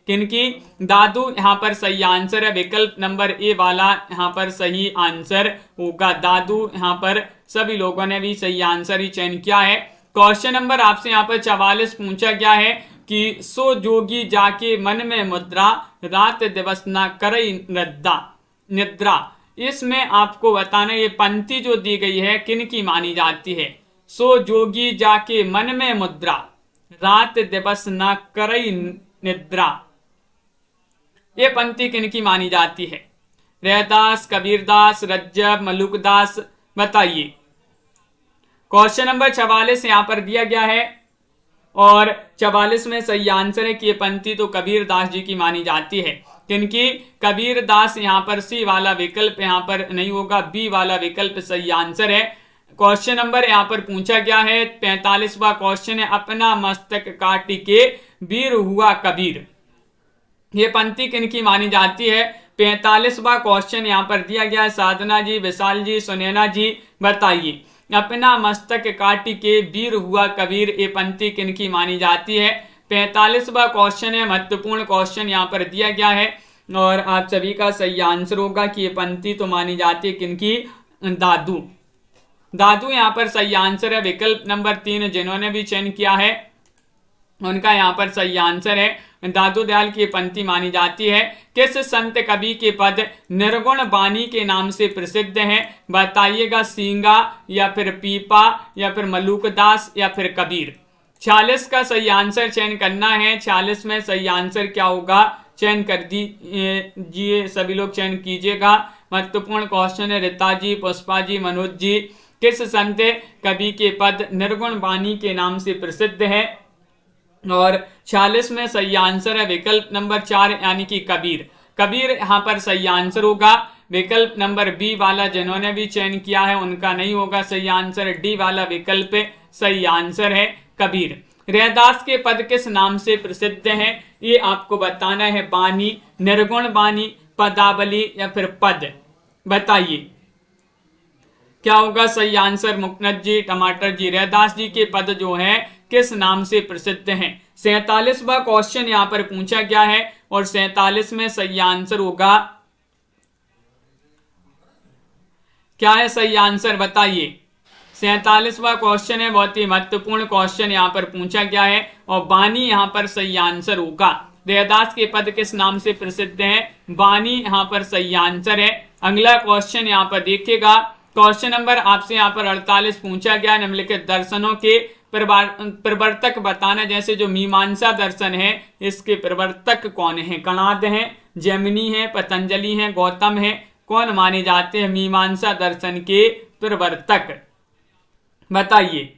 किनकी? दादू यहाँ पर सही आंसर है। विकल्प नंबर ए वाला यहाँ पर सही आंसर होगा। दादू यहाँ पर सभी लोगों ने भी सही आंसर ही चयन किया है। क्वेश्चन नंबर आपसे यहाँ पर 44 पूछा गया है कि सो जोगी जाके मन में मुद्रा, रात दिवस ना करई निद्रा, इसमें आपको बताना ये पंक्ति जो दी गई है किन की मानी जाती है। सो जोगी जाके मन में मुद्रा, रात दिवस न करई निद्रा। ये पंक्ति किन की मानी जाती है? रैदास, कबीरदास, रज्जब, मलुकदास, बताइए। क्वेश्चन नंबर 44 यहां पर दिया गया है और 44 में सही आंसर है कि ये पंक्ति तो कबीरदास जी की मानी जाती है। क्योंकि कबीरदास यहाँ पर सी वाला विकल्प यहाँ पर नहीं होगा, बी वाला विकल्प सही आंसर है। क्वेश्चन नंबर यहाँ पर पूछा गया है 45वां क्वेश्चन है, अपना मस्तक काटी के वीर हुआ कबीर। ये पंक्ति किन की मानी जाती है? 45वां क्वेश्चन यहाँ पर दिया गया है। साधना जी, विशाल जी, सुनैना जी, बताइए। अपना मस्तक काटी के वीर हुआ कबीर, ये पंक्ति किन की मानी जाती है? 45वां क्वेश्चन है, महत्वपूर्ण क्वेश्चन यहाँ पर दिया गया है और आप सभी का सही आंसर होगा कि ये पंक्ति तो मानी जाती है किनकी? दादू। दादू यहाँ पर सही आंसर है। विकल्प नंबर 3 जिन्होंने भी चयन किया है उनका यहाँ पर सही आंसर है। दादू दयाल की पंक्ति मानी जाती है। किस संत कवि के पद निर्गुण बानी के नाम से प्रसिद्ध हैं? बताइएगा। सींगा या फिर पीपा या फिर मलुकदास या फिर कबीर। 46 का सही आंसर चयन करना है। 46 में सही आंसर क्या होगा? चयन कर दीजिए, सभी लोग चयन कीजिएगा। महत्वपूर्ण क्वेश्चन है। रीता जी, पुष्पा जी, मनोज जी, किस संत कवि के पद निर्गुण बानी के नाम से प्रसिद्ध है? और 46 में सही आंसर है विकल्प नंबर 4 यानी कि कबीर। कबीर यहाँ पर सही आंसर होगा। विकल्प नंबर बी वाला जिन्होंने भी चयन किया है उनका नहीं होगा सही आंसर। डी वाला विकल्प सही आंसर है कबीर। रैदास के पद किस नाम से प्रसिद्ध हैं? ये आपको बताना है। बानी, निर्गुण बानी, पदावली या फिर पद, बताइए क्या होगा सही आंसर। मुकनद जी, टमाटर जी, रैदास जी के पद जो हैं किस नाम से प्रसिद्ध हैं? 47वां क्वेश्चन यहाँ पर पूछा गया है और 47 में सही आंसर होगा क्या है सही आंसर, बताइए। 47वां क्वेश्चन है, बहुत ही महत्वपूर्ण क्वेश्चन यहाँ पर पूछा गया है और बानी यहाँ पर सही आंसर होगा। रैदास के पद किस नाम से प्रसिद्ध हैं? बानी यहाँ पर सही आंसर है। अगला क्वेश्चन यहाँ पर देखिएगा। क्वेश्चन नंबर आपसे यहाँ पर 48 पूछा गया। निम्नलिखित दर्शनों के प्रवर्तक बताना। जैसे जो मीमांसा दर्शन है इसके प्रवर्तक कौन है? कणाद है, जैमिनी है, पतंजलि है, गौतम है, कौन माने जाते हैं मीमांसा दर्शन के प्रवर्तक? बताइए,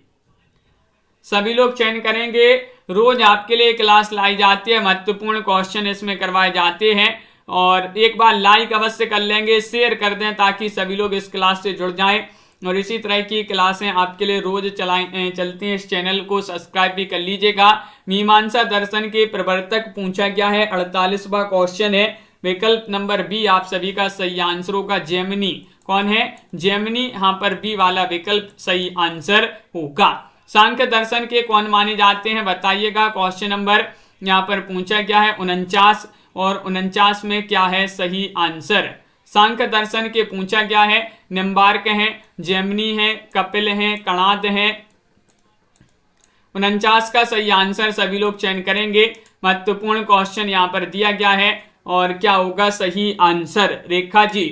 सभी लोग चयन करेंगे। रोज आपके लिए क्लास लाई जाती है, महत्वपूर्ण क्वेश्चन इसमें करवाए जाते हैं और एक बार लाइक अवश्य कर लेंगे, शेयर कर दें ताकि सभी लोग इस क्लास से जुड़ जाएं और इसी तरह की क्लासें आपके लिए रोज चलती हैं। इस चैनल को सब्सक्राइब भी कर लीजिएगा। मीमांसा दर्शन के प्रवर्तक पूछा गया है। 48वां क्वेश्चन है। विकल्प नंबर बी आप सभी का सही आंसर होगा। जैमिनी कौन है? जैमिनी यहाँ पर बी वाला विकल्प सही आंसर होगा। सांख्य दर्शन के कौन माने जाते हैं? बताइएगा। क्वेश्चन नंबर यहाँ पर पूछा गया है 49 और 49 में क्या है सही आंसर? सांख्य दर्शन के पूछा गया है। निम्बार्क हैं, जैमिनी है, कपिल हैं, कणाद हैं। 49 का सही आंसर सभी लोग चयन करेंगे। महत्वपूर्ण क्वेश्चन यहाँ पर दिया गया है और क्या होगा सही आंसर? रेखा जी,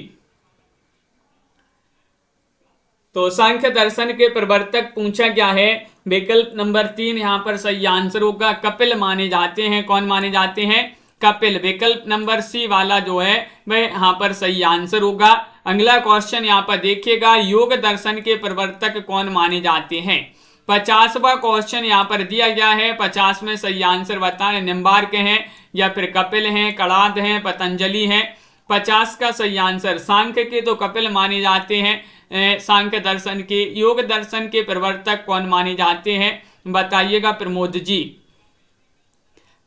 तो सांख्य दर्शन के प्रवर्तक पूछा गया है। विकल्प नंबर 3 यहाँ पर सही आंसर होगा। कपिल माने जाते हैं। कौन माने जाते हैं? कपिल। विकल्प नंबर सी वाला जो है वह यहाँ पर सही आंसर होगा। अगला क्वेश्चन यहाँ पर देखिएगा। योग दर्शन के प्रवर्तक कौन माने जाते हैं? 50वां क्वेश्चन यहाँ पर दिया गया है। 50 में सही आंसर बताएं। निम्बार्क हैं या फिर कपिल हैं, कणाद हैं, पतंजलि हैं। 50 का सही आंसर। सांख्य के तो कपिल माने जाते हैं सांख्य दर्शन के। योग दर्शन के प्रवर्तक कौन माने जाते हैं? बताइएगा प्रमोद जी।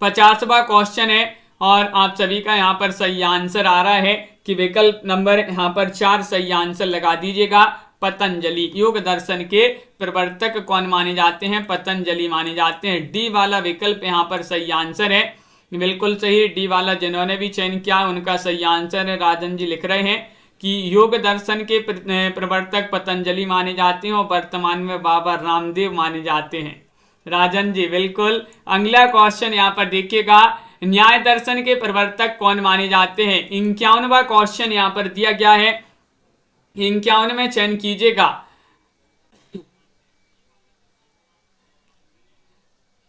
50वां क्वेश्चन है और आप सभी का यहाँ पर सही आंसर आ रहा है कि विकल्प नंबर यहाँ पर 4 सही आंसर लगा दीजिएगा। पतंजलि। योग दर्शन के प्रवर्तक कौन माने जाते हैं? पतंजलि माने जाते हैं। डी वाला विकल्प यहाँ पर सही आंसर है। बिल्कुल सही, डी वाला जिन्होंने भी चयन किया उनका सही आंसर है। राजन जी लिख रहे हैं कि योग दर्शन के प्रवर्तक पतंजलि माने जाते हैं और वर्तमान में बाबा रामदेव माने जाते हैं। राजन जी बिल्कुल। अगला क्वेश्चन यहाँ पर देखिएगा। न्याय दर्शन के प्रवर्तक कौन माने जाते हैं? 51वां क्वेश्चन यहाँ पर दिया गया है 51 में चयन कीजिएगा।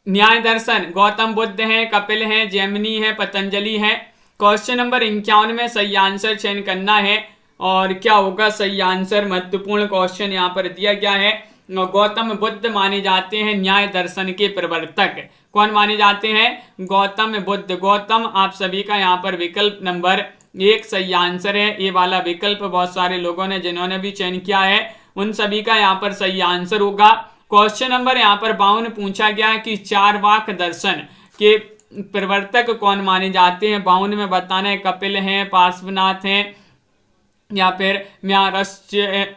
न्याय दर्शन गौतम बुद्ध है, कपिल है, जैमिनी है, पतंजलि है। क्वेश्चन नंबर 51 में सही आंसर चयन करना है और क्या होगा सही आंसर। महत्वपूर्ण क्वेश्चन यहाँ पर दिया गया है। गौतम बुद्ध माने जाते हैं न्याय दर्शन के प्रवर्तक। कौन माने जाते हैं? गौतम बुद्ध। गौतम आप सभी का यहाँ पर विकल्प नंबर 1 सही आंसर है। ये वाला विकल्प बहुत सारे लोगों ने जिन्होंने भी चयन किया है उन सभी का यहाँ पर सही आंसर होगा। क्वेश्चन नंबर यहाँ पर 52 पूछा गया है कि चारवाक दर्शन के प्रवर्तक कौन माने जाते हैं। 52 में बताना है कपिल हैं, पार्श्वनाथ हैं या फिर म्यारस्त्य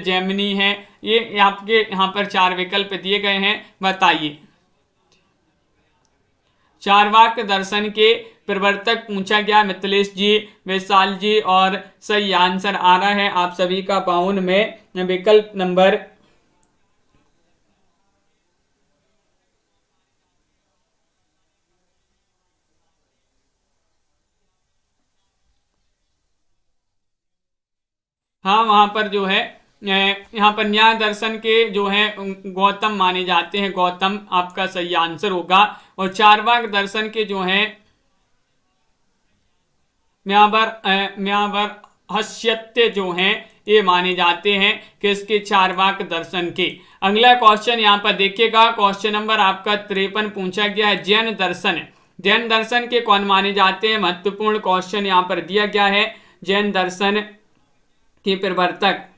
जैमिनी है। ये आपके यहाँ पर 4 विकल्प दिए गए हैं, बताइए। चारवाक दर्शन के प्रवर्तक पूछा गया मिथिलेश जी, विशाल जी और सही आंसर आ रहा है आप सभी का 52 में विकल्प नंबर हाँ वहां पर जो है यहाँ पर न्याय दर्शन के जो है गौतम माने जाते हैं। गौतम आपका सही आंसर होगा। और चारवाक दर्शन के जो है म्यावर हस्यत्य जो हैं ये माने जाते हैं किसके? चारवाक दर्शन के। अगला क्वेश्चन यहाँ पर देखिएगा। क्वेश्चन नंबर आपका 53 पूछा गया है जैन दर्शन। जैन दर्शन के कौन माने जाते हैं? महत्वपूर्ण क्वेश्चन यहाँ पर दिया गया है। जैन दर्शन के प्रवर्तक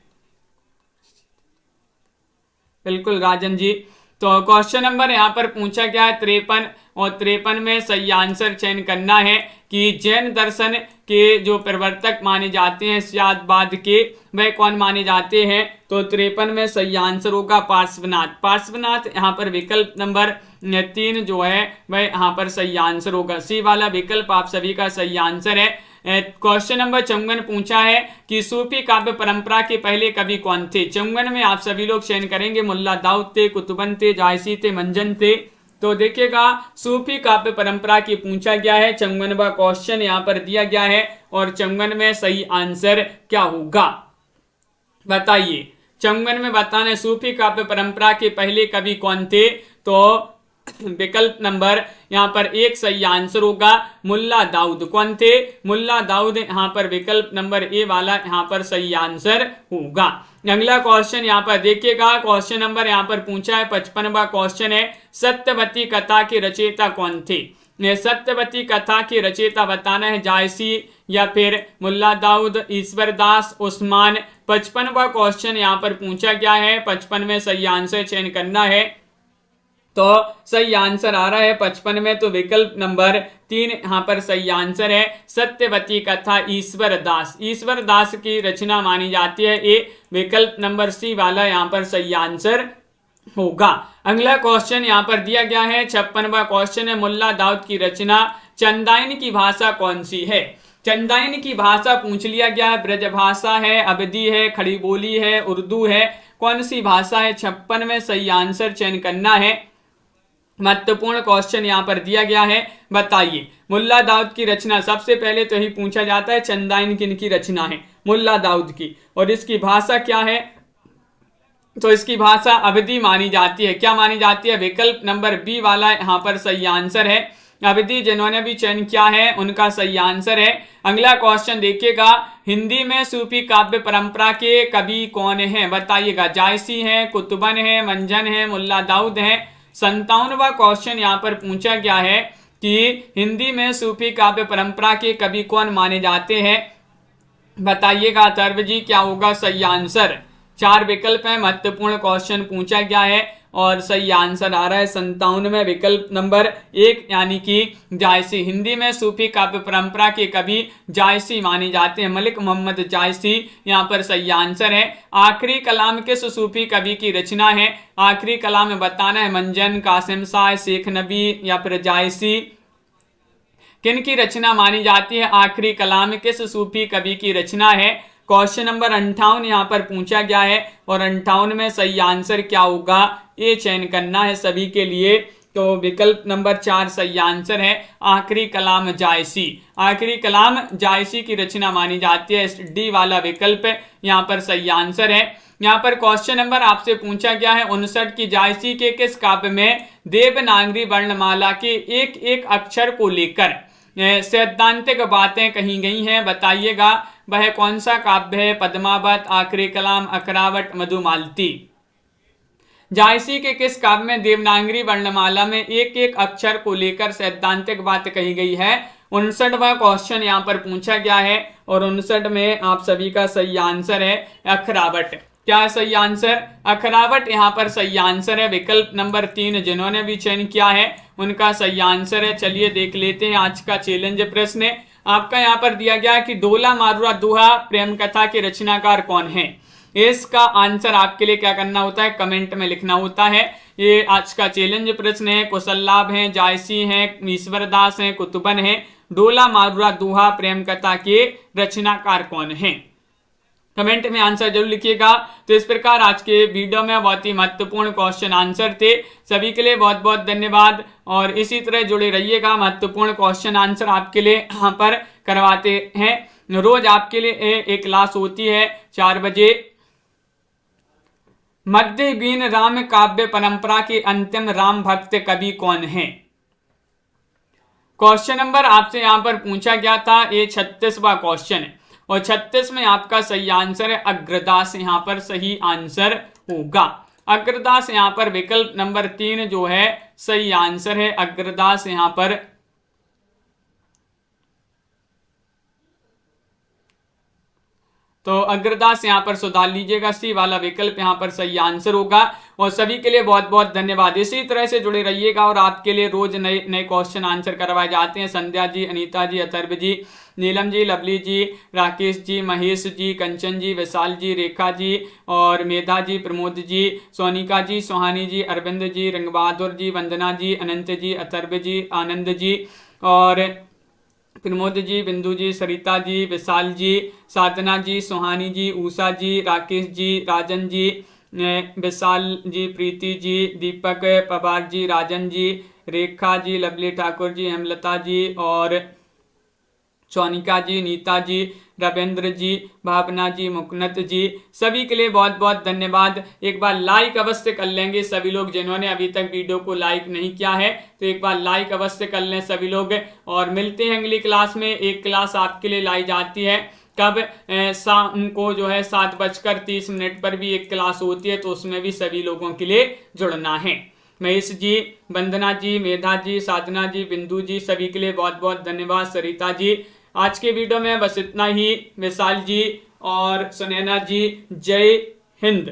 बिल्कुल राजन जी। तो क्वेश्चन नंबर यहाँ पर पूछा गया है 53 और 53 में सही आंसर चयन करना है कि जैन दर्शन के जो प्रवर्तक माने जाते हैं शादवाद के वह कौन माने जाते हैं। तो 53 में सही आंसर होगा पार्श्वनाथ। पार्श्वनाथ यहाँ पर विकल्प नंबर 3 जो है वह यहाँ पर सही आंसर होगा। सी वाला विकल्प आप सभी का सही आंसर है। क्वेश्चन नंबर 54 पूछा है कि सूफी काव्य परंपरा के पहले कवि कौन थे। 54 में आप सभी लोग चयन करेंगे मुल्ला दाऊद थे, कुतुबन थे, जायसी थे, मंजन थे। तो देखिएगा सूफी काव्य परंपरा की पूछा गया है। 54वां क्वेश्चन यहाँ पर दिया गया है और 54 में सही आंसर क्या होगा बताइए। 54 में बताना है सूफी काव्य परंपरा के पहले कवि कौन थे। तो विकल्प नंबर यहाँ पर 1 सही आंसर होगा मुल्ला दाऊद। कौन थे? मुल्ला दाऊद। यहाँ पर विकल्प नंबर ए वाला यहाँ पर सही आंसर होगा। अगला क्वेश्चन यहाँ पर देखिएगा। क्वेश्चन नंबर यहाँ पर पूछा है 55वां क्वेश्चन है सत्यवती कथा के रचयिता कौन थे। सत्यवती कथा के रचयिता बताना है जायसी या फिर मुल्ला दाऊद, ईश्वर दास, उस्मान। 55वां क्वेश्चन यहाँ पर पूछा गया है। 55 में सही आंसर चयन करना है। तो सही आंसर आ रहा है 55 में। तो विकल्प नंबर 3 यहाँ पर सही आंसर है। सत्यवती कथा ईश्वर दास। ईश्वर दास की रचना मानी जाती है। ये विकल्प नंबर सी वाला यहाँ पर सही आंसर होगा। अगला क्वेश्चन यहाँ पर दिया गया है 56वां क्वेश्चन है मुल्ला दाऊद की रचना चंदाइन की भाषा कौन सी है। चंदाइन की भाषा पूछ लिया गया है। ब्रज भाषा है, अवधी है, खड़ी बोली है, उर्दू है। कौन सी भाषा है? 56 में सही आंसर चयन करना है। महत्वपूर्ण क्वेश्चन यहाँ पर दिया गया है, बताइए। मुल्ला दाऊद की रचना सबसे पहले तो ही पूछा जाता है चंदाइन किनकी रचना है? मुल्ला दाऊद की। और इसकी भाषा क्या है? तो इसकी भाषा अवधी मानी जाती है। क्या मानी जाती है? विकल्प नंबर बी वाला यहाँ पर सही आंसर है। अवधी जिन्होंने भी चयन किया है उनका सही आंसर है। अगला क्वेश्चन देखिएगा। हिंदी में सूफी काव्य परंपरा के कवि कौन है बताइएगा। जायसी है, कुतुबन है, मंजन है, मुल्ला दाऊद है। 57वां क्वेश्चन यहाँ पर पूछा गया है कि हिंदी में सूफी काव्य परंपरा के कवि कौन माने जाते हैं बताइएगा। अथर्व जी क्या होगा सही आंसर। 4 विकल्प है। महत्वपूर्ण क्वेश्चन पूछा गया है और सही आंसर आ रहा है 57 में विकल्प नंबर 1 यानी कि जायसी। हिंदी में सूफी काव्य परंपरा के कवि जायसी माने जाते हैं। मलिक मोहम्मद जायसी यहाँ पर सही आंसर है। आखिरी कलाम किस सूफी कवि की रचना है? आखिरी कलाम बताना है मंजन, कासिम शाह, शेख नबी या फिर जायसी। किन की रचना मानी जाती है? आखिरी कलाम किस सूफी कवि की रचना है? क्वेश्चन नंबर 58 यहाँ पर पूछा गया है और 58 में सही आंसर क्या होगा ये चयन करना है सभी के लिए। तो विकल्प नंबर 4 सही आंसर है। आखिरी कलाम जायसी, आखिरी कलाम जायसी की रचना मानी जाती है। डी वाला विकल्प यहाँ पर सही आंसर है। यहाँ पर क्वेश्चन नंबर आपसे पूछा गया है 59 की जायसी के किस काव्य में देवनागरी वर्णमाला के एक एक अक्षर को लेकर सैद्धांतिक बातें कही गई हैं, बताइएगा वह कौन सा काव्य है। पद्मावत, आखिरी कलाम, अखरावट, मधुमालती। जायसी के किस काव्य में देवनागरी वर्णमाला में एक एक अक्षर को लेकर सैद्धांतिक बात कही गई है। 59वां क्वेश्चन यहाँ पर पूछा गया है और 59 में आप सभी का सही आंसर है अखरावट। क्या है सही आंसर? अखरावट यहाँ पर सही आंसर है। विकल्प नंबर 3 जिन्होंने भी चयन किया है उनका सही आंसर है। चलिए देख लेते हैं आज का चैलेंज प्रश्न। आपका यहाँ पर दिया गया कि डोला मारुआ दोहा प्रेम कथा के रचनाकार कौन है। इसका आंसर आपके लिए क्या करना होता है, कमेंट में लिखना होता है। ये आज का चैलेंज प्रश्न है। कुशललाभ है, जायसी है, ईश्वरदास है, कुतुबन है। डोला मारुआ दोहा प्रेम कथा के रचनाकार कौन है, कमेंट में आंसर जरूर लिखिएगा। तो इस प्रकार आज के वीडियो में बहुत ही महत्वपूर्ण क्वेश्चन आंसर थे। सभी के लिए बहुत बहुत धन्यवाद और इसी तरह जुड़े रहिएगा। महत्वपूर्ण क्वेश्चन आंसर आपके लिए यहाँ पर करवाते हैं। रोज आपके लिए एक क्लास होती है 4 बजे। मध्ययुगीन राम काव्य परंपरा के अंतिम राम भक्त कवि कौन है। क्वेश्चन नंबर आपसे यहाँ पर पूछा गया था, ये 36वां क्वेश्चन है और 36 में आपका सही आंसर है अग्रदास, यहाँ पर सही आंसर होगा। अग्रदास यहाँ पर विकल्प नंबर 3 जो है सही आंसर है। अग्रदास यहाँ पर तो अग्रदास यहाँ पर सुधार लीजिएगा, सी वाला विकल्प यहाँ पर सही आंसर होगा। और सभी के लिए बहुत बहुत धन्यवाद। इसी तरह से जुड़े रहिएगा और आपके लिए रोज नए नए क्वेश्चन आंसर करवाए जाते हैं। संध्या जी, अनीता जी, अथर्व जी, नीलम जी, लवली जी, राकेश जी, महेश जी, कंचन जी, विशाल जी, रेखा जी और मेधा जी, प्रमोद जी, सोनिका जी, सोहानी जी, अरविंद जी, रंगबहादुर जी, वंदना जी, अनंत जी, अथर्व जी, आनंद जी और प्रमोद जी, बिंदु जी, सरिता जी, विशाल जी, साधना जी, सुहानी जी, उषा जी, राकेश जी, राजन जी, विशाल जी, प्रीति जी, दीपक पवार जी, राजन जी, रेखा जी, लवली ठाकुर जी, हेमलता जी और सोनिका जी, नीता जी, रविंद्र जी, भावना जी, मुकनत जी, सभी के लिए बहुत बहुत धन्यवाद। एक बार लाइक अवश्य कर लेंगे सभी लोग जिन्होंने अभी तक वीडियो को लाइक नहीं किया है, तो एक बार लाइक अवश्य कर लें सभी लोग। और मिलते हैं अगली क्लास में। एक क्लास आपके लिए लाई जाती है कब, शाम को जो है 7:30 पर भी एक क्लास होती है, तो उसमें भी सभी लोगों के लिए जुड़ना है। महेश जी, वंदना जी, मेधा जी, साधना जी, बिंदु जी, सभी के लिए बहुत बहुत धन्यवाद। सरिता जी, आज के वीडियो में बस इतना ही। विशाल जी और सुनैना जी, जय हिंद।